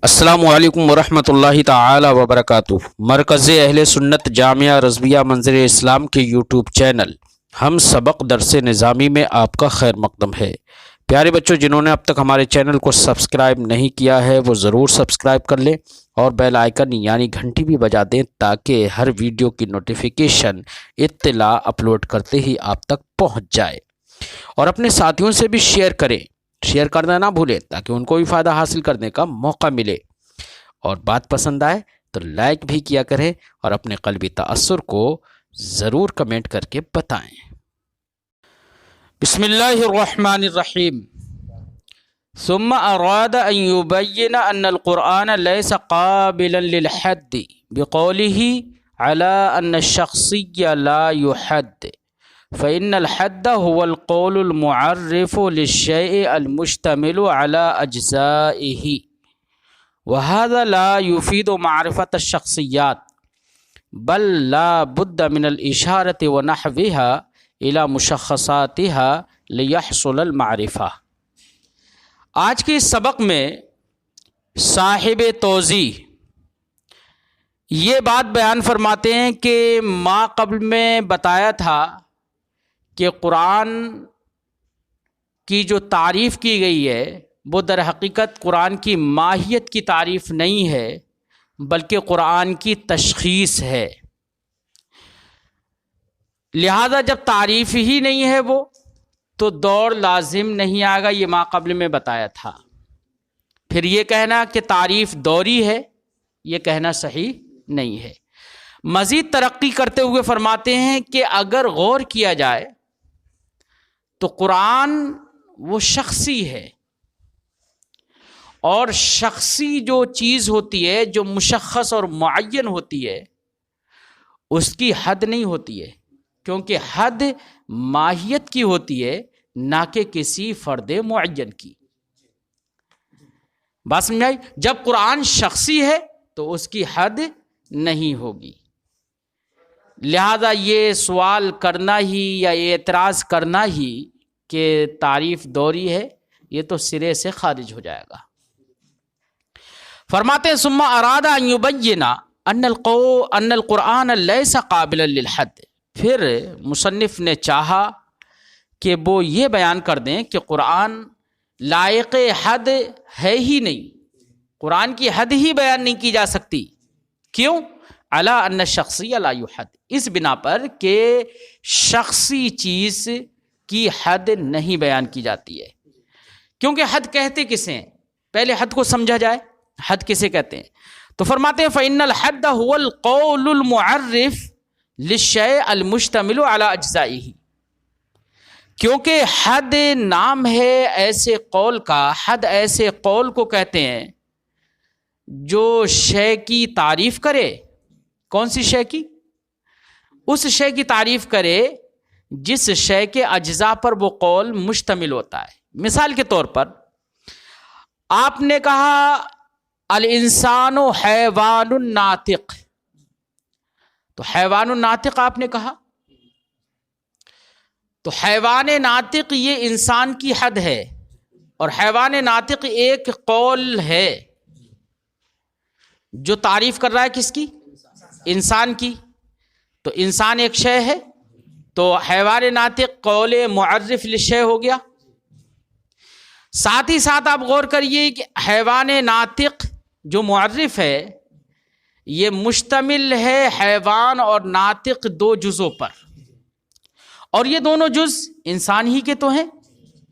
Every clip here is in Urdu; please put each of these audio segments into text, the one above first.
السلام علیکم ورحمۃ اللہ تعالی وبرکاتہ۔ مرکز اہل سنت جامعہ رضویہ منظر اسلام کے یوٹیوب چینل ہم سبق درس نظامی میں آپ کا خیر مقدم ہے۔ پیارے بچوں، جنہوں نے اب تک ہمارے چینل کو سبسکرائب نہیں کیا ہے وہ ضرور سبسکرائب کر لیں اور بیل آئیکن یعنی گھنٹی بھی بجا دیں تاکہ ہر ویڈیو کی نوٹیفیکیشن اطلاع اپلوڈ کرتے ہی آپ تک پہنچ جائے، اور اپنے ساتھیوں سے بھی شیئر کریں، شیئر کرنا نہ بھولیں تاکہ ان کو بھی فائدہ حاصل کرنے کا موقع ملے، اور بات پسند آئے تو لائک بھی کیا کریں اور اپنے قلبی تأثر کو ضرور کمنٹ کر کے بتائیں۔ بسم اللہ الرحمن الرحیم۔ ثم اراد ان يبين ان القرآن ليس قابلا للحد بقوله على ان الشخصي لا يحد، فإن الحد هو القول المعرف للشيء المشتمل على أجزائه، وهذا لا يفيد معرفة الشخصيات، بل لا بد من الإشارة ونحوها إلى مشخصاتها ليحصل المعرفة۔ آج کے اس سبق میں صاحب توضیح یہ بات بیان فرماتے ہیں کہ ما قبل میں بتایا تھا کہ قرآن کی جو تعریف کی گئی ہے وہ در حقیقت قرآن کی ماہیت کی تعریف نہیں ہے بلکہ قرآن کی تشخیص ہے، لہذا جب تعریف ہی نہیں ہے وہ تو دور لازم نہیں آئے گا، یہ ما قبل میں بتایا تھا۔ پھر یہ کہنا کہ تعریف دوری ہے، یہ کہنا صحیح نہیں ہے۔ مزید ترقی کرتے ہوئے فرماتے ہیں کہ اگر غور کیا جائے تو قرآن وہ شخصی ہے، اور شخصی جو چیز ہوتی ہے جو مشخص اور معین ہوتی ہے اس کی حد نہیں ہوتی ہے، کیونکہ حد ماہیت کی ہوتی ہے نہ کہ کسی فرد معین کی۔ بات سمجھ آئی؟ جب قرآن شخصی ہے تو اس کی حد نہیں ہوگی، لہذا یہ سوال کرنا ہی یا اعتراض کرنا ہی کہ تعریف دوری ہے یہ تو سرے سے خارج ہو جائے گا۔ فرماتے ہیں ثم اراد ان یبین ان القرآن لیس قابلا للحد، پھر مصنف نے چاہا کہ وہ یہ بیان کر دیں کہ قرآن لائق حد ہے ہی نہیں، قرآن کی حد ہی بیان نہیں کی جا سکتی۔ کیوں؟ علی ان الشخصی لا یحد، اس بنا پر کہ شخصی چیز کی حد نہیں بیان کی جاتی ہے۔ کیونکہ حد کہتے کسے ہیں؟ پہلے حد کو سمجھا جائے، حد کسے کہتے ہیں؟ تو فرماتے ہیں فإن الحد هو القول المعرف للشيء المشتمل على أجزائه، کیونکہ حد نام ہے ایسے قول کا، حد ایسے قول کو کہتے ہیں جو شے کی تعریف کرے۔ کون سی شے کی؟ اس شے کی تعریف کرے جس شے کے اجزاء پر وہ قول مشتمل ہوتا ہے۔ مثال کے طور پر آپ نے کہا الانسان حیوان ناطق، تو حیوان ناطق آپ نے کہا، تو حیوان ناطق یہ انسان کی حد ہے، اور حیوان ناطق ایک قول ہے جو تعریف کر رہا ہے کس کی؟ انسان کی۔ تو انسان ایک شے ہے، تو حیوان ناطق قول معرف للشے ہو گیا۔ ساتھ ہی ساتھ آپ غور کریے کہ حیوان ناطق جو معرف ہے یہ مشتمل ہے حیوان اور ناطق دو جزوں پر، اور یہ دونوں جز انسان ہی کے تو ہیں،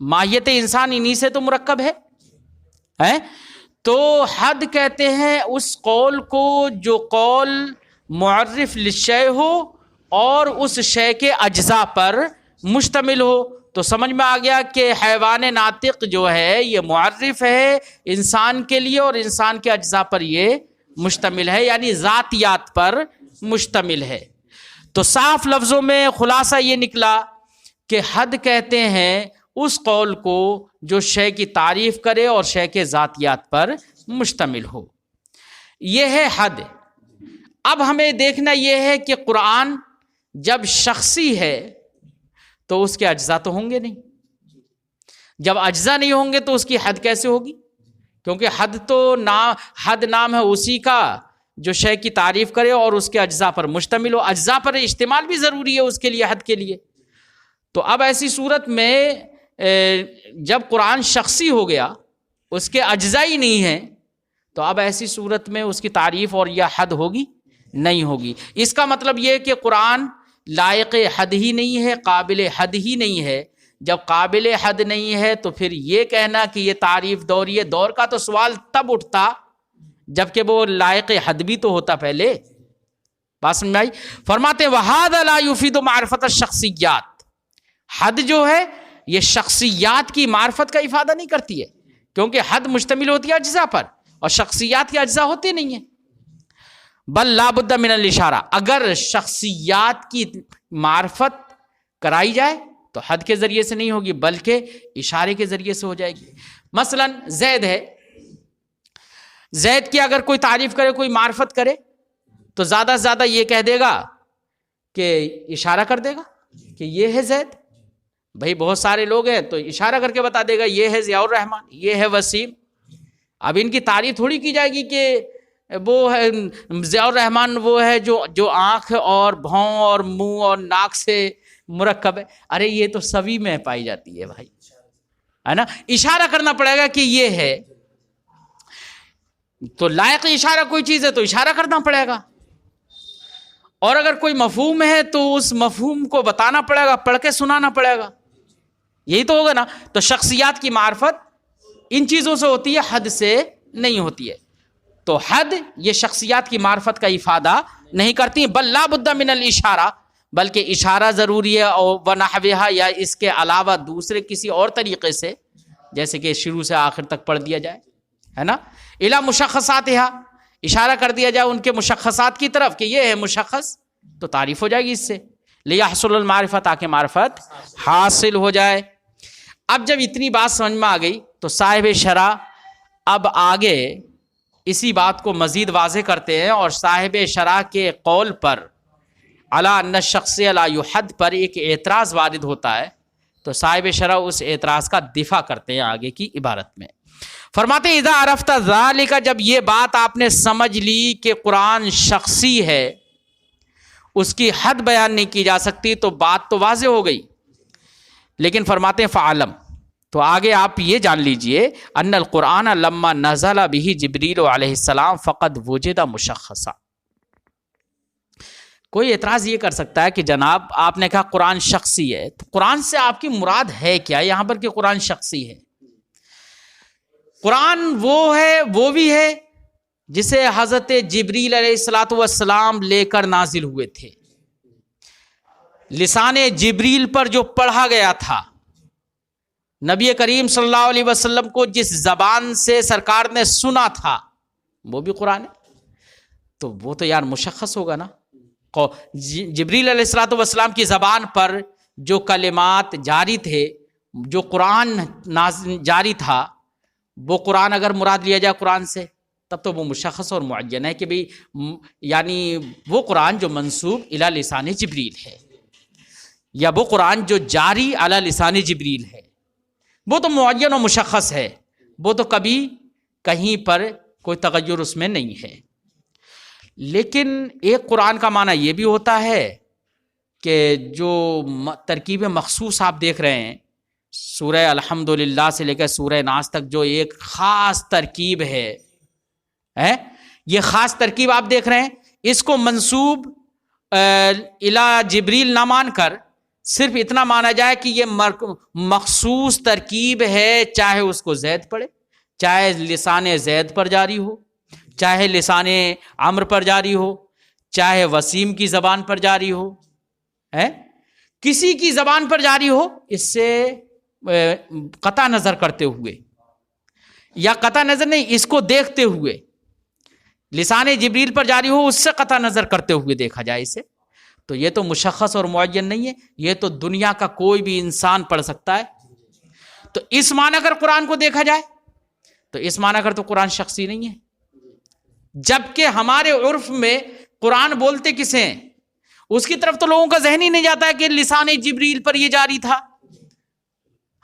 ماہیت انسان انہی سے تو مرکب ہے۔ تو حد کہتے ہیں اس قول کو جو قول معرف للشے ہو اور اس شے کے اجزاء پر مشتمل ہو۔ تو سمجھ میں آ گیا کہ حیوان ناطق جو ہے یہ معرف ہے انسان کے لیے، اور انسان کے اجزاء پر یہ مشتمل ہے، یعنی ذاتیات پر مشتمل ہے۔ تو صاف لفظوں میں خلاصہ یہ نکلا کہ حد کہتے ہیں اس قول کو جو شے کی تعریف کرے اور شے کے ذاتیات پر مشتمل ہو، یہ ہے حد۔ اب ہمیں دیکھنا یہ ہے کہ قرآن جب شخصی ہے تو اس کے اجزاء تو ہوں گے نہیں، جب اجزاء نہیں ہوں گے تو اس کی حد کیسے ہوگی؟ کیونکہ حد نام ہے اسی کا جو شے کی تعریف کرے اور اس کے اجزاء پر مشتمل ہو. اجزاء پر استعمال بھی ضروری ہے اس کے لیے، حد کے لیے. تو اب ایسی صورت میں جب قرآن شخصی ہو گیا، اس کے اجزاء ہی نہیں ہیں، تو اب ایسی صورت میں اس کی تعریف اور یا حد ہوگی؟ نہیں ہوگی. اس کا مطلب یہ کہ قرآن لائق حد ہی نہیں ہے، قابل حد ہی نہیں ہے. جب قابل حد نہیں ہے تو پھر یہ کہنا کہ یہ تعریف دوری ہے، دور کا تو سوال تب اٹھتا جبکہ وہ لائق حد بھی تو ہوتا پہلے. بات سمجھ میں آئی؟ فرماتے ہیں وَهَذَا لَا يُفِيدُ مَعْرِفَةَ الشَّخْصِيَّاتِ. حد جو ہے یہ شخصیات کی معرفت کا افادہ نہیں کرتی ہے، کیونکہ حد مشتمل ہوتی ہے اجزاء پر اور شخصیات کے اجزاء ہوتے نہیں ہیں. بل لا بد من الاشارہ، اگر شخصیات کی معرفت کرائی جائے تو حد کے ذریعے سے نہیں ہوگی بلکہ اشارے کے ذریعے سے ہو جائے گی. مثلا زید ہے، زید کی اگر کوئی تعریف کرے، کوئی معرفت کرے تو زیادہ سے زیادہ یہ کہہ دے گا کہ اشارہ کر دے گا کہ یہ ہے زید. بھائی بہت سارے لوگ ہیں تو اشارہ کر کے بتا دے گا یہ ہے ضیاء الرحمن، یہ ہے وسیم. اب ان کی تعریف تھوڑی کی جائے گی کہ وہ ہے ضیاء الرحمن، وہ ہے جو آنکھ اور بھوں اور منہ اور ناک سے مرکب ہے. ارے یہ تو سبھی میں پائی جاتی ہے بھائی، ہے نا. اشارہ کرنا پڑے گا کہ یہ ہے، تو لائق اشارہ کوئی چیز ہے تو اشارہ کرنا پڑے گا. اور اگر کوئی مفہوم ہے تو اس مفہوم کو بتانا پڑے گا، پڑھ کے سنانا پڑے گا. یہی تو ہوگا نا. تو شخصیات کی معرفت ان چیزوں سے ہوتی ہے، حد سے نہیں ہوتی ہے. تو حد یہ شخصیات کی معرفت کا افادہ نہیں کرتی. بل لا بد من الاشارہ، بلکہ اشارہ ضروری ہے، اور ونحوها یا اس کے علاوہ دوسرے کسی اور طریقے سے، جیسے کہ شروع سے آخر تک پڑھ دیا جائے، ہے نا. الی مشخصاتها، اشارہ کر دیا جائے ان کے مشخصات کی طرف کہ یہ ہے مشخص، تو تعریف ہو جائے گی اس سے. لیحصل المعرفہ، تاکہ معرفت حاصل ہو جائے. اب جب اتنی بات سمجھ میں آ گئی تو صاحب شرح اب آگے اسی بات کو مزید واضح کرتے ہیں، اور صاحب شرح کے قول پر علی ان الشخص لا یحد پر ایک اعتراض وارد ہوتا ہے، تو صاحب شرح اس اعتراض کا دفاع کرتے ہیں آگے کی عبارت میں. فرماتے ہیں اذا عرفت ذالک، جب یہ بات آپ نے سمجھ لی کہ قرآن شخصی ہے، اس کی حد بیان نہیں کی جا سکتی، تو بات تو واضح ہو گئی. لیکن فرماتے ہیں فعلم، تو آگے آپ یہ جان لیجئے ان القرآن لما نزل به جبریل علیہ السلام فقد وجد مشخصا. کوئی اعتراض یہ کر سکتا ہے کہ جناب آپ نے کہا قرآن شخصی ہے، تو قرآن سے آپ کی مراد ہے کیا یہاں پر کہ قرآن شخصی ہے؟ قرآن وہ ہے، وہ بھی ہے جسے حضرت جبریل علیہ السلام لے کر نازل ہوئے تھے. لسان جبریل پر جو پڑھا گیا تھا، نبی کریم صلی اللہ علیہ وسلم کو جس زبان سے سرکار نے سنا تھا، وہ بھی قرآن ہے. تو وہ تو یار مشخص ہوگا نا. جبریل علیہ السلام کی زبان پر جو کلمات جاری تھے، جو قرآن جاری تھا، وہ قرآن اگر مراد لیا جائے قرآن سے، تب تو وہ مشخص اور معین ہے کہ بھی یعنی وہ قرآن جو منسوب الی لسان جبریل ہے، یا وہ قرآن جو جاری علی لسان جبریل ہے، وہ تو معین و مشخص ہے. وہ تو کبھی کہیں پر کوئی تغیر اس میں نہیں ہے. لیکن ایک قرآن کا معنی یہ بھی ہوتا ہے کہ جو ترکیب مخصوص آپ دیکھ رہے ہیں، سورہ الحمدللہ سے لے کر سورہ ناس تک جو ایک خاص ترکیب ہے، یہ خاص ترکیب آپ دیکھ رہے ہیں، اس کو منسوب الی جبریل نہ مان کر صرف اتنا مانا جائے کہ یہ مخصوص ترکیب ہے، چاہے اس کو زید پڑھے، چاہے لسان زید پر جاری ہو، چاہے لسان عمر پر جاری ہو، چاہے وسیم کی زبان پر جاری ہو، کسی کی زبان پر جاری ہو، اس سے قطع نظر کرتے ہوئے، یا قطع نظر نہیں، اس کو دیکھتے ہوئے، لسان جبریل پر جاری ہو، اس سے قطع نظر کرتے ہوئے دیکھا جائے اسے، تو یہ تو مشخص اور معین نہیں ہے. یہ تو دنیا کا کوئی بھی انسان پڑھ سکتا ہے. تو اس معنی اگر قرآن کو دیکھا جائے تو اس معنی اگر تو قرآن شخصی نہیں ہے. جبکہ ہمارے عرف میں قرآن بولتے کسے ہیں، اس کی طرف تو لوگوں کا ذہن ہی نہیں جاتا ہے کہ لسان جبریل پر یہ جاری تھا.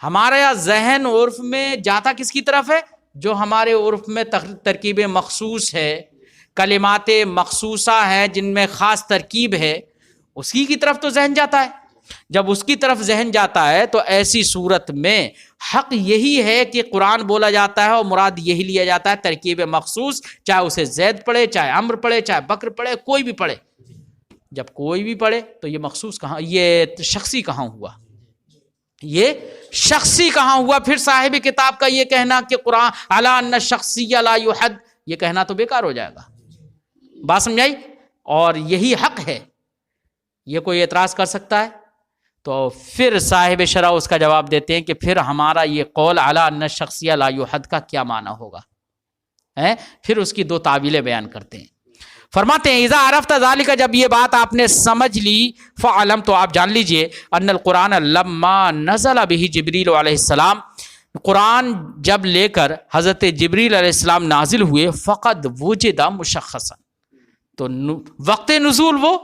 ہمارا ذہن عرف میں جاتا کس کی طرف ہے؟ جو ہمارے عرف میں ترکیب مخصوص ہے، کلمات مخصوصہ ہیں جن میں خاص ترکیب ہے، اسی کی طرف تو ذہن جاتا ہے۔ جب اس کی طرف ذہن جاتا ہے تو ایسی صورت میں حق یہی ہے کہ قرآن بولا جاتا ہے اور مراد یہی لیا جاتا ہے ترکیب مخصوص، چاہے اسے زید پڑھے، چاہے عمرو پڑھے، چاہے بکر پڑھے، کوئی بھی پڑھے۔ جب کوئی بھی پڑھے تو یہ مخصوص کہاں، یہ شخصی کہاں ہوا، یہ شخصی کہاں ہوا؟ پھر صاحب کتاب کا یہ کہنا کہ قرآن الا ان الشخصی لا یحد، یہ کہنا تو بیکار ہو جائے گا۔ بات سمجھائی؟ اور یہی حق ہے، یہ کوئی اعتراض کر سکتا ہے؟ تو پھر صاحب شرح اس کا جواب دیتے ہیں کہ پھر ہمارا یہ قول الا ان الشخصی لا یحد کا کیا معنی ہوگا؟ پھر اس کی دو تعویلیں بیان کرتے ہیں۔ فرماتے ہیں اذا عرفت ذالک، جب یہ بات آپ نے سمجھ لی، فعلم، تو آپ جان لیجئے، ان القرآن لما نزل به جبریل علیہ السلام، قرآن جب لے کر حضرت جبریل علیہ السلام نازل ہوئے، فقد وجد مشخصا، تو وقت نزول وہ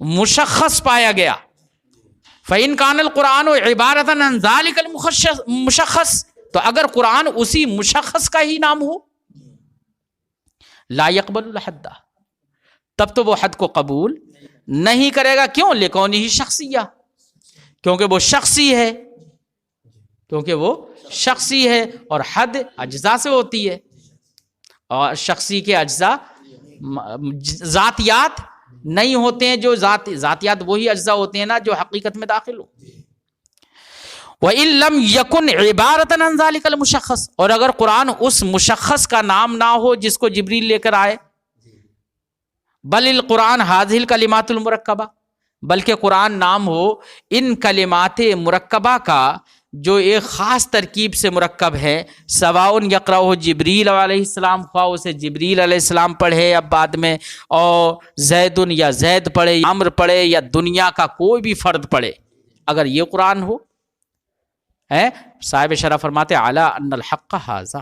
مشخص پایا گیا۔ فإن كان القرآن عبارة عن ذلك المشخص، تو اگر قرآن اسی مشخص کا ہی نام ہو، لا يقبل الحد، تب تو وہ حد کو قبول نہیں کرے گا۔ کیوں؟ لکونہ شخصیہ، کیونکہ وہ شخصی ہے، کیونکہ وہ شخصی ہے، اور حد اجزاء سے ہوتی ہے، اور شخصی کے اجزاء ذاتیات نہیں ہوتے ہیں، جو ذاتیات وہی اجزاء ہوتے ہیں نا جو حقیقت میں داخل ہو۔ وَإِن لَمْ يَكُنْ عِبَارَةً عَنْ ذَلِكَ الْمُشَخَّص، اور اگر قرآن اس مشخص کا نام نہ ہو جس کو جبریل لے کر آئے، بل القرآن هذه الکلمات المرکبہ، بلکہ قرآن نام ہو ان کلمات مرکبہ کا جو ایک خاص ترکیب سے مرکب ہے، سواء یقرأہ جبریل علیہ السلام، خواہ اسے جبریل علیہ السلام پڑھے اب بعد میں، اور زید یا زید پڑھے، عمرو پڑھے، یا دنیا کا کوئی بھی فرد پڑھے، اگر یہ قرآن ہو ہے، صاحب شرح فرماتے علی ان الحق ھذا،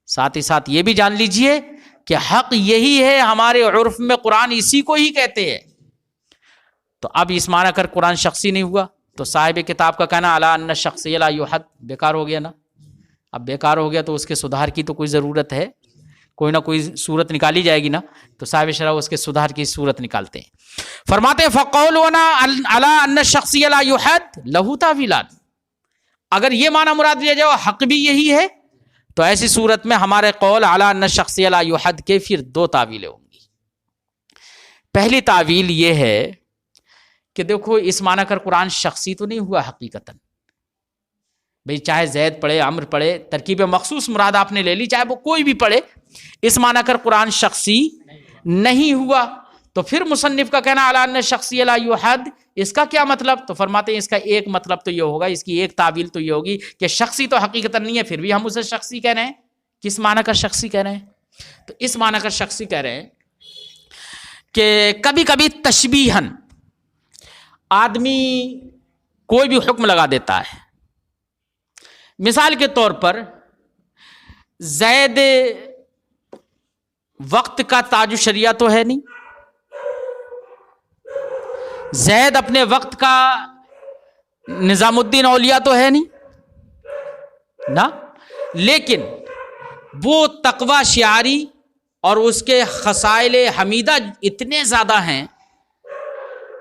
ساتھ ہی ساتھ یہ بھی جان لیجئے کہ حق یہی ہے، ہمارے عرف میں قرآن اسی کو ہی کہتے ہیں۔ تو اب اس معنی کر قرآن شخصی نہیں ہوا، تو صاحب کتاب کا کہنا الا ان الشخصی لا یحد بیکار ہو گیا نا۔ اب بیکار ہو گیا تو اس کے سدھار کی تو کوئی ضرورت ہے، کوئی نہ کوئی صورت نکالی جائے گی نا، تو صاحب شرح اس کے سدھار کی صورت نکالتے ہیں۔ فرماتے ہیں فقولنا الا ان الشخصی لا یحد لہ تاویلان، اگر یہ معنی مراد لیا جائے حق بھی یہی ہے، تو ایسی صورت میں ہمارے قول الا ان الشخصی لا یحد کے پھر دو تعویلیں ہوں گی۔ پہلی تعویل یہ ہے کہ دیکھو اس معنی کر قرآن شخصی تو نہیں ہوا حقیقتاً، بھئی چاہے زید پڑھے، عمرو پڑھے، ترکیب مخصوص مراد آپ نے لے لی، چاہے وہ کوئی بھی پڑھے، اس معنی کر قرآن شخصی نہیں ہوا۔ تو پھر مصنف کا کہنا الا ان الشخصی لا یحد، اس کا کیا مطلب؟ تو فرماتے ہیں اس کا ایک مطلب تو یہ ہوگا، اس کی ایک تعویل تو یہ ہوگی کہ شخصی تو حقیقتاً نہیں ہے، پھر بھی ہم اسے شخصی کہہ رہے ہیں۔ کس معنی کا شخصی کہہ رہے ہیں؟ تو اس معنی کا شخصی کہہ رہے ہیں کہ کبھی کبھی تشبیہاً آدمی کوئی بھی حکم لگا دیتا ہے۔ مثال کے طور پر زید وقت کا تاج الشریعہ تو ہے نہیں، زید اپنے وقت کا نظام الدین اولیاء تو ہے نہیں نا، لیکن وہ تقوی شعاری اور اس کے خصائل حمیدہ اتنے زیادہ ہیں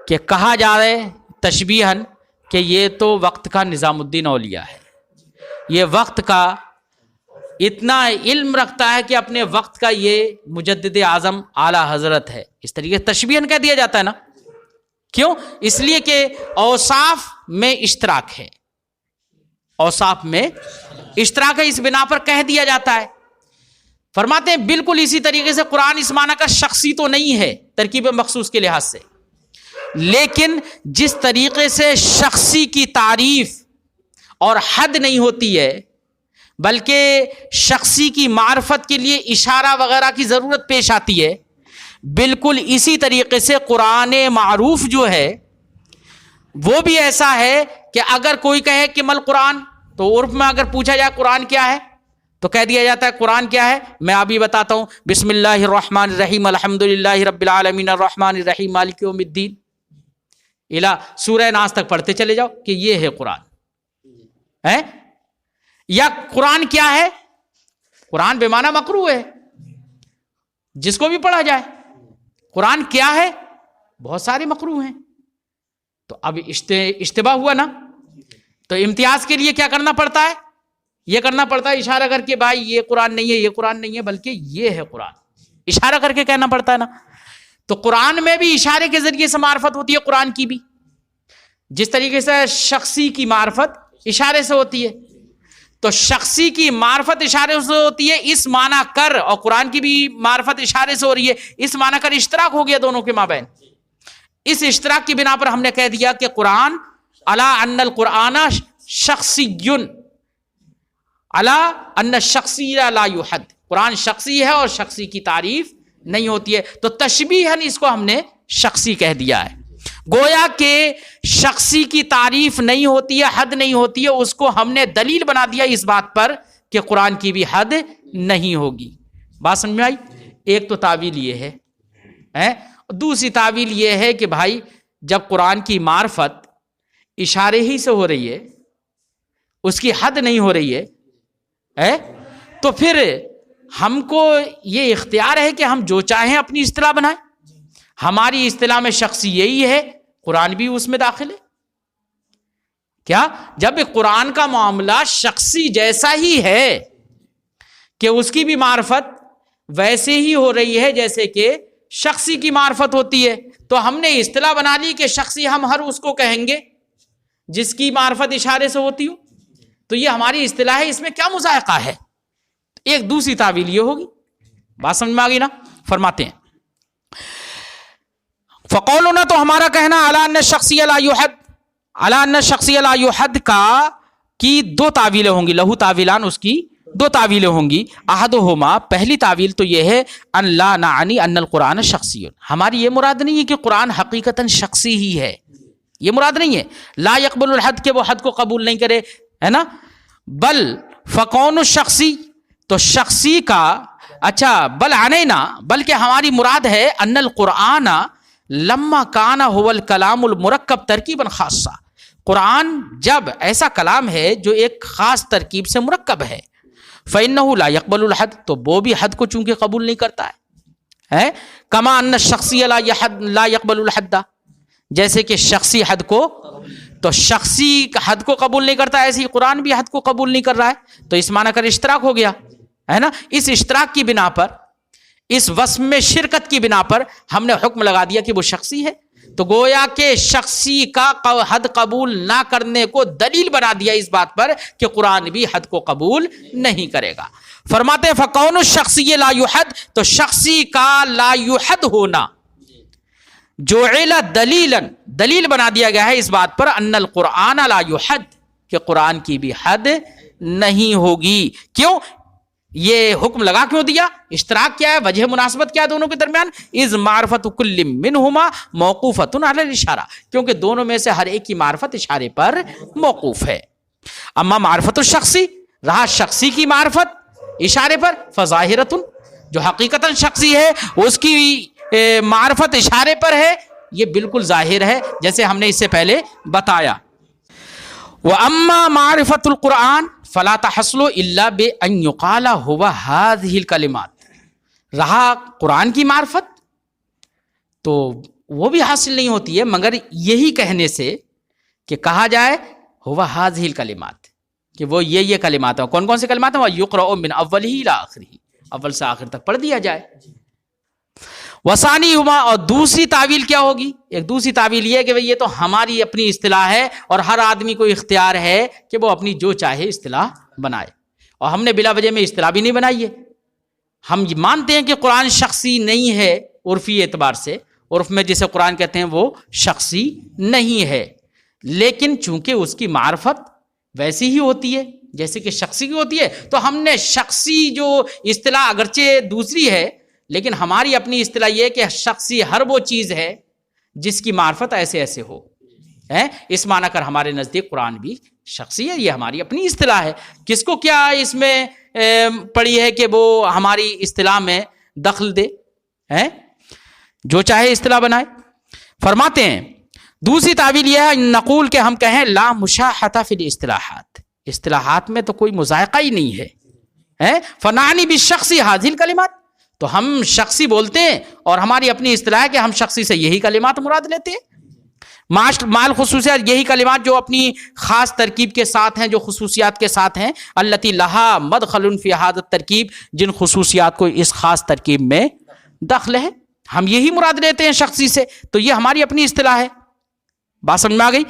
کہ کہا جا رہا ہے تشبیہاً کہ یہ تو وقت کا نظام الدین اولیاء ہے، یہ وقت کا اتنا علم رکھتا ہے کہ اپنے وقت کا یہ مجدد اعظم اعلیٰ حضرت ہے، اس طریقے تشبیہاً کہہ دیا جاتا ہے نا۔ کیوں؟ اس لیے کہ اوصاف میں اشتراک ہے، اوصاف میں اشتراک ہے، اس بنا پر کہہ دیا جاتا ہے۔ فرماتے ہیں بالکل اسی طریقے سے قرآن اس معنی کا شخصی تو نہیں ہے ترکیب مخصوص کے لحاظ سے، لیکن جس طریقے سے شخصی کی تعریف اور حد نہیں ہوتی ہے، بلکہ شخصی کی معرفت کے لیے اشارہ وغیرہ کی ضرورت پیش آتی ہے، بالکل اسی طریقے سے قرآن معروف جو ہے وہ بھی ایسا ہے کہ اگر کوئی کہے کہ مل قرآن، تو عرف میں اگر پوچھا جائے قرآن کیا ہے تو کہہ دیا جاتا ہے قرآن کیا ہے، میں ابھی بتاتا ہوں، بسم اللہ الرحمن الرحیم الحمدللہ رب العالمین الرحمن الرحیم مالک یوم الدین، الہ سورہ ناس تک پڑھتے چلے جاؤ کہ یہ ہے قرآن ہے۔ یا قرآن کیا ہے قرآن بے معنی مقروء ہے، جس کو بھی پڑھا جائے۔ قرآن کیا ہے؟ بہت سارے مقروء ہیں۔ تو اب اشتباہ ہوا نا، تو امتیاز کے لیے کیا کرنا پڑتا ہے؟ یہ کرنا پڑتا ہے اشارہ کر کے، بھائی یہ قرآن نہیں ہے، یہ قرآن نہیں ہے، بلکہ یہ ہے قرآن، اشارہ کر کے کہنا پڑتا ہے نا۔ تو قرآن میں بھی اشارے کے ذریعے سے معرفت ہوتی ہے، قرآن کی بھی، جس طریقے سے شخصی کی معرفت اشارے سے ہوتی ہے۔ تو شخصی کی معرفت اشارے سے ہوتی ہے، اس معنی کر، اور قرآن کی بھی معرفت اشارے سے ہو رہی ہے، اس معنی کر اشتراک ہو گیا دونوں کے مابین۔ اس اشتراک کی بنا پر ہم نے کہہ دیا کہ قرآن علی ان القرآن شخصی، علی ان الشخصی لا یحد، قرآن شخصی ہے اور شخصی کی تعریف نہیں ہوتی ہے۔ تو تشبیہاً اس کو ہم نے شخصی کہہ دیا ہے، گویا کہ شخصی کی تعریف نہیں ہوتی ہے، حد نہیں ہوتی ہے، اس کو ہم نے دلیل بنا دیا اس بات پر کہ قرآن کی بھی حد نہیں ہوگی۔ بات سمجھ میں آئی؟ ایک تو تعویل یہ ہے، دوسری تعویل یہ ہے کہ بھائی جب قرآن کی معرفت اشارے ہی سے ہو رہی ہے، اس کی حد نہیں ہو رہی ہے، تو پھر ہم کو یہ اختیار ہے کہ ہم جو چاہیں اپنی اصطلاح بنائیں۔ ہماری اصطلاح میں شخصی یہی ہے، قرآن بھی اس میں داخل ہے۔ کیا؟ جب قرآن کا معاملہ شخصی جیسا ہی ہے کہ اس کی بھی معرفت ویسے ہی ہو رہی ہے جیسے کہ شخصی کی معرفت ہوتی ہے، تو ہم نے اصطلاح بنا لی کہ شخصی ہم ہر اس کو کہیں گے جس کی معرفت اشارے سے ہوتی ہو۔ تو یہ ہماری اصطلاح ہے، اس میں کیا مذائقہ ہے؟ ایک دوسری تعویل یہ ہوگی۔ بات سمجھ میں آ گئی نا؟ فرماتے ہیں فقولنا، تو ہمارا کہنا علی ان الشخصی لا یحد، علی ان الشخصی لا یحد کا کی دو تعویلیں ہوں گی، لہو تعویلان، اس کی دو تعویلیں ہوں گی۔ احدہما، پہلی تعویل تو یہ ہے ان لا نعنی ان القرآن شخصی، ہماری یہ مراد نہیں ہے کہ قرآن حقیقتاً شخصی ہی ہے، یہ مراد نہیں ہے۔ لا یقبل الحد، کہ وہ حد کو قبول نہیں کرے، ہے نا، بل فکون الشخصی، تو شخصی کا، اچھا بل عنینا، بلکہ ہماری مراد ہے ان القرآن لما کان هو الکلام المرکب ترکیبا خاصہ، قرآن جب ایسا کلام ہے جو ایک خاص ترکیب سے مرکب ہے، فإنه لا يقبل الحد، تو وہ بھی حد کو چونکہ قبول نہیں کرتا ہے، کما ان الشخصی لا يقبل الحد، جیسے کہ شخصی حد کو، تو شخصی حد کو قبول نہیں کرتا، ایسے ہی قرآن بھی حد کو قبول نہیں کر رہا ہے۔ تو اس معنی کر اشتراک ہو گیا، ہے نا۔ اس اشتراک کی بنا پر، اس وصف میں شرکت کی بنا پر ہم نے حکم لگا دیا کہ وہ شخصی ہے، تو گویا کہ شخصی کا حد قبول نہ کرنے کو دلیل بنا دیا اس بات پر کہ قرآن بھی حد کو قبول نہیں کرے گا۔ فرماتے ہیں فکون الشخصی لا یحد، تو شخصی کا لا یحد ہونا جعل دلیلا، دلیل بنا دیا گیا ہے اس بات پر ان القرآن لا یحد، کہ قرآن کی بھی حد نہیں ہوگی۔ کیوں یہ حکم لگا کیوں دیا؟ اشتراک کیا ہے، وجہ مناسبت کیا ہے دونوں کے درمیان؟ اذ معرفت کل منہما موقوفۃ علی الاشارہ، کیونکہ دونوں میں سے ہر ایک کی معرفت اشارے پر موقوف ہے۔ اما معرفت الشخصی، رہا شخصی کی معرفت اشارے پر، فظاہرۃ، جو حقیقتاً شخصی ہے اس کی معرفت اشارے پر ہے، یہ بالکل ظاہر ہے جیسے ہم نے اس سے پہلے بتایا۔ وَأَمَّا مَعْرِفَةُ الْقُرْآنِ فَلَا تَحْصُلُ إِلَّا بِأَنْ يُقَالَ هُوَ هَذِهِ الْكَلِمَاتِ، رہا قرآن کی معرفت تو وہ بھی حاصل نہیں ہوتی ہے مگر یہی کہنے سے کہ کہا جائے هُوَ هَذِهِ الْكَلِمَاتِ، کہ وہ یہ کلمات ہیں۔ کون کون سے کلمات ہیں؟ وَيُقْرَأُ مِنْ أَوَّلِهِ إِلَىٰ آخِرِهِ، اول سے آخر تک پڑھ دیا جائے۔ وثانی ہما، اور دوسری تعویل کیا ہوگی؟ ایک دوسری تعویل یہ ہے کہ یہ تو ہماری اپنی اصطلاح ہے اور ہر آدمی کو اختیار ہے کہ وہ اپنی جو چاہے اصطلاح بنائے، اور ہم نے بلا وجہ میں اصطلاح بھی نہیں بنائی ہے۔ ہم یہ مانتے ہیں کہ قرآن شخصی نہیں ہے عرفی اعتبار سے، عرف میں جسے قرآن کہتے ہیں وہ شخصی نہیں ہے، لیکن چونکہ اس کی معرفت ویسی ہی ہوتی ہے جیسے کہ شخصی کی ہوتی ہے، تو ہم نے شخصی جو اصطلاح اگرچہ دوسری ہے لیکن ہماری اپنی اصطلاح یہ ہے کہ شخصی ہر وہ چیز ہے جس کی معرفت ایسے ایسے ہو، اس معنی کر ہمارے نزدیک قرآن بھی شخصی ہے، یہ ہماری اپنی اصطلاح ہے۔ کس کو کیا اس میں پڑی ہے کہ وہ ہماری اصطلاح میں دخل دے، جو چاہے اصطلاح بنائے۔ فرماتے ہیں دوسری تعویل یہ ہے نقول کہ ہم کہیں لا مشاحۃ فی الاصطلاحات، اصطلاحات میں تو کوئی مذائقہ ہی نہیں ہے، فنعنی بالشخصی حاضل کلمات، تو ہم شخصی بولتے ہیں اور ہماری اپنی اصطلاح ہے کہ ہم شخصی سے یہی کلمات مراد لیتے ہیں. مال خصوصیات یہی کلمات جو اپنی خاص ترکیب کے ساتھ ہیں، جو خصوصیات کے ساتھ ہیں، التی لہا مدخل فی ھذا الترکیب، جن خصوصیات کو اس خاص ترکیب میں دخل ہے، ہم یہی مراد لیتے ہیں شخصی سے. تو یہ ہماری اپنی اصطلاح ہے. بات سمجھ میں آ گئی؟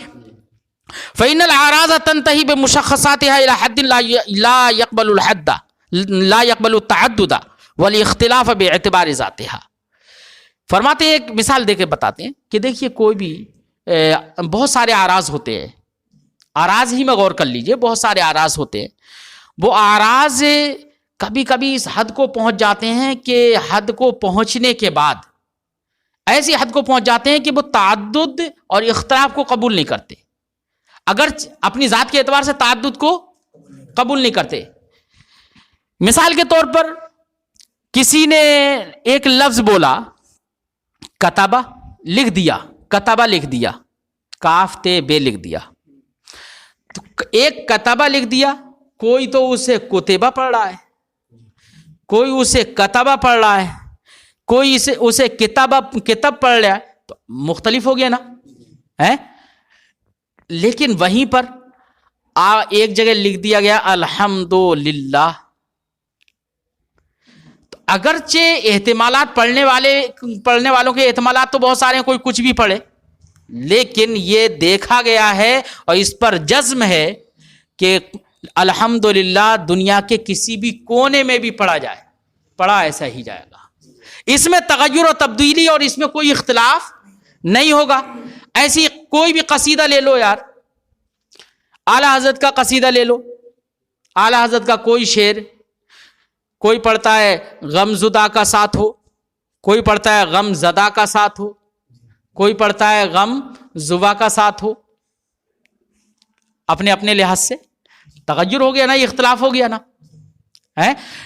فإن الأعراض تنتهي بمشخصاتها إلى حد لا يقبل الحد لا يقبل التعدد والاختلاف باعتبار ذاتها. فرماتے ہیں، ایک مثال دے کے بتاتے ہیں کہ دیکھیے کوئی بھی بہت سارے اعراض ہوتے ہیں، اعراض ہی میں غور کر لیجئے، بہت سارے اعراض ہوتے ہیں. وہ اعراض کبھی کبھی اس حد کو پہنچ جاتے ہیں کہ حد کو پہنچنے کے بعد ایسی حد کو پہنچ جاتے ہیں کہ وہ تعدد اور اختلاف کو قبول نہیں کرتے، اگر اپنی ذات کے اعتبار سے تعدد کو قبول نہیں کرتے. مثال کے طور پر کسی نے ایک لفظ بولا، کتابہ لکھ دیا، کتابہ لکھ دیا، کاف تے بے لکھ دیا. تو ایک کتابہ لکھ دیا، کوئی تو اسے کتبہ پڑھ رہا ہے، کوئی اسے کتابہ پڑھ رہا ہے، کوئی اسے کتاب پڑھ رہا ہے، تو مختلف ہو گیا نا. لیکن وہیں پر ایک جگہ لکھ دیا گیا الحمدللہ. تو اگرچہ احتمالات پڑھنے والوں کے احتمالات تو بہت سارے ہیں، کوئی کچھ بھی پڑھے، لیکن یہ دیکھا گیا ہے اور اس پر جزم ہے کہ الحمدللہ دنیا کے کسی بھی کونے میں بھی پڑھا جائے، پڑھا ایسا ہی جائے گا. اس میں تغیر و تبدیلی اور اس میں کوئی اختلاف نہیں ہوگا. ایسی کوئی بھی قصیدہ لے لو یار، اعلیٰ حضرت کا قصیدہ لے لو، اعلیٰ حضرت کا کوئی شعر، کوئی پڑھتا ہے غم زدہ کا ساتھ ہو، کوئی پڑھتا ہے غم زدہ کا ساتھ ہو، کوئی پڑھتا ہے غم زبا کا ساتھ ہو. اپنے اپنے لحاظ سے تغیر ہو گیا نا، یہ اختلاف ہو گیا نا.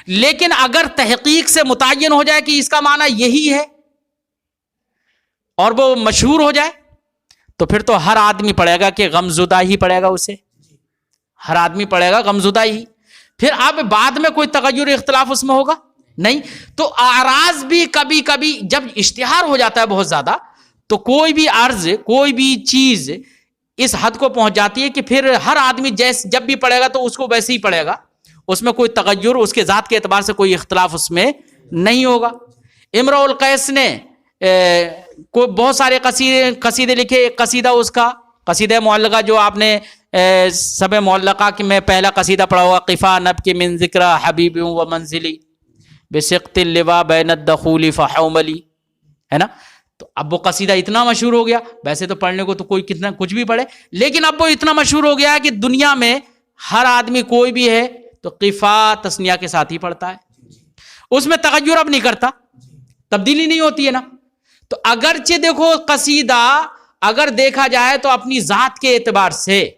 لیکن اگر تحقیق سے متعین ہو جائے کہ اس کا معنی یہی ہے اور وہ مشہور ہو جائے، تو پھر تو ہر آدمی پڑھے گا کہ غمزدہ ہی پڑھے گا، اسے ہر آدمی پڑھے گا غمزدہ ہی. پھر اب بعد میں کوئی تغیر اختلاف اس میں ہوگا نہیں. تو اعراض بھی کبھی کبھی جب اشتہار ہو جاتا ہے بہت زیادہ، تو کوئی بھی عرض، کوئی بھی چیز اس حد کو پہنچ جاتی ہے کہ پھر ہر آدمی جب بھی پڑھے گا تو اس کو ویسے ہی پڑھے گا، اس میں کوئی تغیر، اس کے ذات کے اعتبار سے کوئی اختلاف اس میں نہیں ہوگا. امرؤ القیس نے کوئی بہت سارے قصیدے لکھے. ایک قصیدہ اس کا قصیدہ معلقہ جو آپ نے سب معلقہ کہ میں پہلا قصیدہ پڑھا ہوا، قفا نب کے من ذکر حبیب و منزلی بسقط اللوا بین الدخول فحوملی، ہے نا. تو اب وہ قصیدہ اتنا مشہور ہو گیا، ویسے تو پڑھنے کو تو کوئی کتنا کچھ بھی پڑھے، لیکن اب وہ اتنا مشہور ہو گیا ہے کہ دنیا میں ہر آدمی کوئی بھی ہے تو قفا تسنیہ کے ساتھ ہی پڑھتا ہے، اس میں تغیر اب نہیں کرتا، تبدیلی نہیں ہوتی ہے نا. تو اگرچہ دیکھو قصیدہ اگر دیکھا جائے تو اپنی ذات کے اعتبار سے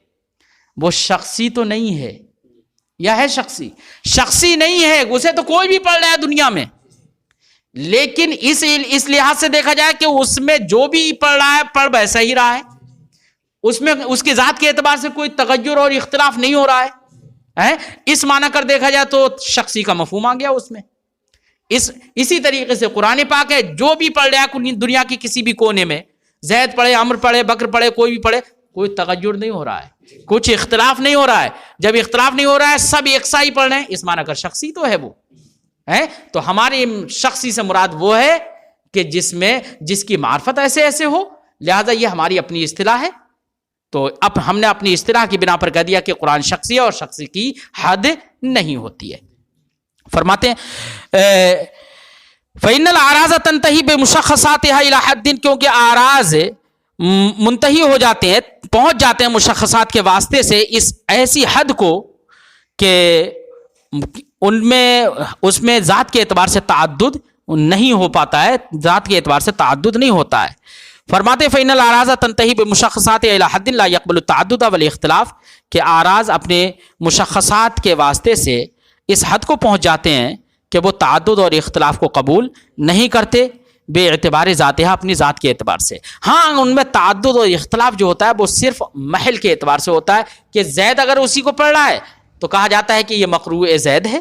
وہ شخصی تو نہیں ہے، یا ہے شخصی نہیں ہے، اسے تو کوئی بھی پڑھ رہا ہے دنیا میں، لیکن اس لحاظ سے دیکھا جائے کہ اس میں جو بھی پڑھ رہا ہے پڑھ ویسا ہی رہا ہے، اس میں اس کی ذات کے اعتبار سے کوئی تغیر اور اختلاف نہیں ہو رہا ہے. اس معنی کر دیکھا جائے تو شخصی کا مفہوم آ گیا اس میں. اسی طریقے سے قرآن پاک ہے، جو بھی پڑھ رہا ہے دنیا کی کسی بھی کونے میں، زید پڑھے، عمر پڑھے، بکر پڑھے، کوئی بھی پڑھے، کوئی تغیر نہیں ہو رہا ہے، کچھ اختلاف نہیں ہو رہا ہے. جب اختلاف نہیں ہو رہا ہے، سب یکساں ہی پڑھ رہے ہیں، اس معنی کر شخصی تو ہے وہ ہے. تو ہمارے شخصی سے مراد وہ ہے کہ جس کی معرفت ایسے ہو، لہذا یہ ہماری اپنی اصطلاح ہے. تو اب ہم نے اپنی اصطلاح کی بنا پر کہہ دیا کہ قرآن شخصی ہے اور شخصی کی حد نہیں ہوتی ہے. فرماتے ہیں فَإِنَّ الْأَعْرَاضَ تَنْتَهِي بِمُشَخَّصَاتِهَا إِلَى حَدٍّ، کیونکہ اعراض منتہی ہو جاتے ہیں، پہنچ جاتے ہیں مشخصات کے واسطے سے اس ایسی حد کو کہ اس میں ذات کے اعتبار سے تعدد نہیں ہو پاتا ہے، ذات کے اعتبار سے تعدد نہیں ہوتا ہے. فرماتے فإن الأعراض تنتهي بمشخصات إلى حد لا يقبل التعدد والاختلاف، کہ اعراض اپنے مشخصات کے واسطے سے اس حد کو پہنچ جاتے ہیں کہ وہ تعدد اور اختلاف کو قبول نہیں کرتے بے اعتبار ذاتها، اپنی ذات کے اعتبار سے. ہاں ان میں تعدد اور اختلاف جو ہوتا ہے وہ صرف محل کے اعتبار سے ہوتا ہے کہ زید اگر اسی کو پڑھ رہا ہے تو کہا جاتا ہے کہ یہ مقروء زید ہے،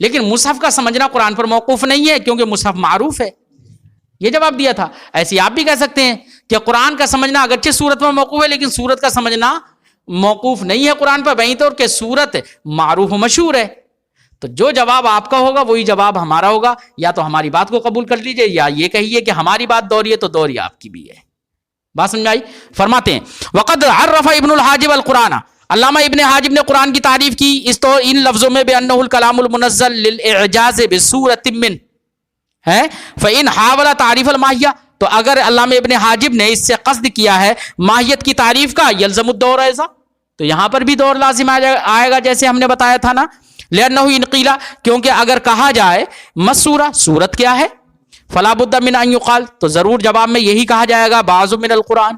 لیکن مصحف کا سمجھنا قرآن پر موقوف نہیں ہے کیونکہ مصحف معروف ہے. یہ جواب دیا تھا. ایسے آپ بھی کہہ سکتے ہیں کہ قرآن کا سمجھنا اگرچہ سورت میں موقوف ہے لیکن سورت کا سمجھنا موقوف نہیں ہے قرآن پر، وہیں طور کہ سورت معروف و مشہور ہے. تو جو جواب آپ کا ہوگا وہی جواب ہمارا ہوگا. یا تو ہماری بات کو قبول کر لیجئے یا یہ کہیے کہ ہماری بات دوہری ہے تو دوہری آپ کی بھی ہے. بات سمجھ آئی؟ فرماتے ہیں وقد عرف ابن الحاجب القرآن، علامہ ابن حاجب نے قرآن کی تعریف کی اس تو ان لفظوں میں بأنہ الکلام المنزل للإعجاز بصورۃ من ہے فإن حاول تعریف الماہیہ. تو اگر علامہ ابن حاجب نے اس سے قصد کیا ہے ماہیت کی تعریف کا یلزم الدور ایسا، تو یہاں پر بھی دور لازم آئے گا جیسے ہم نے بتایا تھا نا. لأنہ ان قیل، کیونکہ اگر کہا جائے مسورہ سورت کیا ہے، فلا بد من ان یقال، تو ضرور جواب میں یہی کہا جائے گا بعض من القرآن،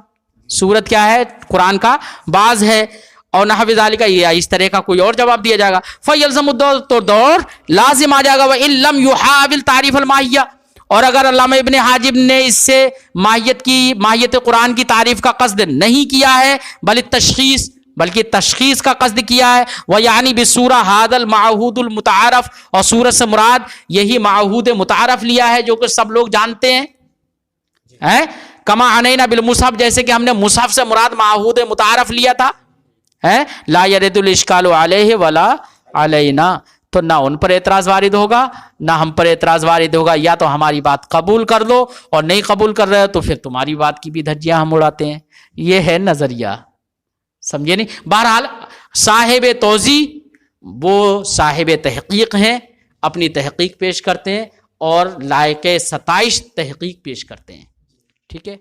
سورت کیا ہے قرآن کا بعض ہے، اور نحو ذالک یہ اس طرح کا کوئی اور جواب دیا جائے گا. فیلزم الدور، تو دور لازم آ جائے گا. وان لم یحاول تعریف الماہیہ، اور اگر علامہ ابن حاجب نے اس سے ماہیت قرآن کی تعریف کا قصد نہیں کیا ہے بلکہ تشخیص کا قصد کیا ہے. ویعنی بسورہ ھذا المعہود المتعارف، اور سورت سے مراد یہی معہود متعارف لیا ہے جو کہ سب لوگ جانتے ہیں. کما عنینا بالمصحف، جیسے کہ ہم نے مصحف سے مراد معہود متعارف لیا تھا. لا یرد الاشکال علیہ ولا علینا، تو نہ ان پر اعتراض وارد ہوگا نہ ہم پر اعتراض وارد ہوگا. یا تو ہماری بات قبول کر لو اور نہیں قبول کر رہے ہو تو پھر تمہاری بات کی بھی دھجیاں ہم اڑاتے ہیں. یہ ہے نظریہ، سمجھے نہیں؟ بہرحال صاحب توضیح وہ صاحب تحقیق ہیں، اپنی تحقیق پیش کرتے ہیں اور لائق ستائش تحقیق پیش کرتے ہیں. ٹھیک ہے.